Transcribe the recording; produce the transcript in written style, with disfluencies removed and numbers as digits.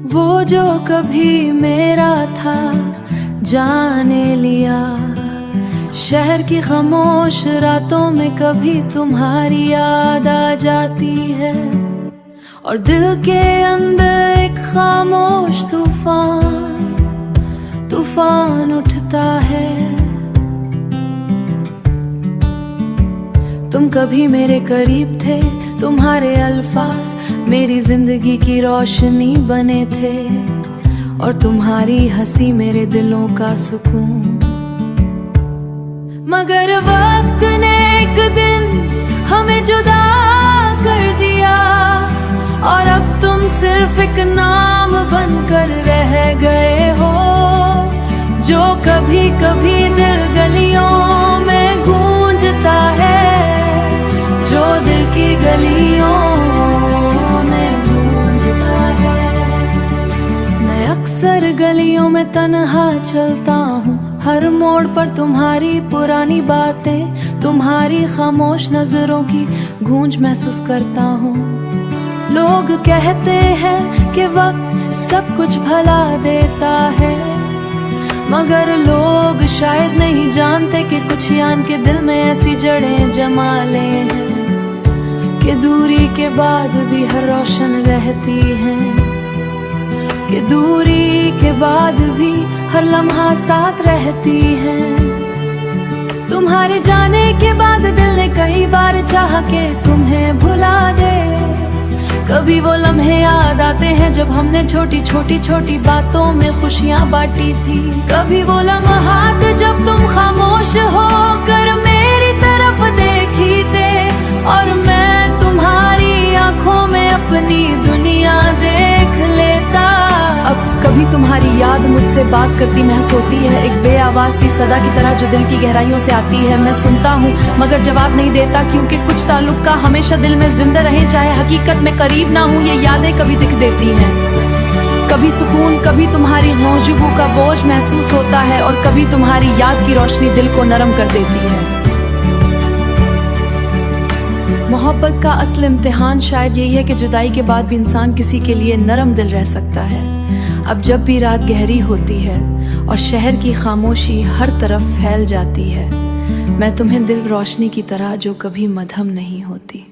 वो जो कभी मेरा था जाने लिया। शहर की खामोश रातों में कभी तुम्हारी याद आ जाती है, और दिल के अंदर एक खामोश तूफान उठता है। तुम कभी मेरे करीब थे, तुम्हारे अल्फाज मेरी जिंदगी की रोशनी बने थे, और तुम्हारी हंसी मेरे दिलों का सुकून। मगर वक्त ने एक दिन हमें जुदा कर दिया, और अब तुम सिर्फ एक नाम बनकर रह गए हो, जो कभी कभी दिल गलियों में गूंजता है, जो दिल की गलियों में गूंजता है। मैं अक्सर गलियों में तन्हा चलता हूँ, हर मोड़ पर तुम्हारी पुरानी बातें, तुम्हारी खामोश नजरों की गूंज महसूस करता हूँ। लोग कहते हैं कि वक्त सब कुछ भला देता है, मगर लोग शायद नहीं जानते कि कुछ यान के दिल में ऐसी जड़ें जमा ले हैं कि दूरी के बाद भी हर रोशन रहती हैं, कि दूरी के बाद भी हर लम्हा साथ रहती है। तुम्हारे जाने के बाद दिल ने कई बार चाहा कि तुम्हें भुला दे, कभी वो लम्हे याद आते हैं जब हमने छोटी बातों में खुशियां बांटी थी, कभी वो लम्हात जब तुम खामोश होकर मेरी तरफ देखी थे, और मैं तुम्हारी आंखों में अपनी दुनिया देख लेता। अब कभी तुम्हारी याद मुझसे बात करती महसूस होती है, एक बेआवाज सी सदा की तरह जो दिल की गहराइयों से आती है। मैं सुनता हूँ मगर जवाब नहीं देता, क्योंकि कुछ ताल्लुक का हमेशा दिल में जिंदा रहे, चाहे हकीकत में करीब ना हूँ, ये यादें कभी दिख देती हैं। कभी सुकून, कभी तुम्हारी मौजूदगी का बोझ महसूस होता है, और कभी तुम्हारी याद की रोशनी दिल को नरम कर देती है। मोहब्बत का असल इम्तिहान शायद यही है कि जुदाई के बाद भी इंसान किसी के लिए नरम दिल रह सकता है। अब जब भी रात गहरी होती है और शहर की खामोशी हर तरफ फैल जाती है, मैं तुम्हें दिल रोशनी की तरह जो कभी मध्यम नहीं होती।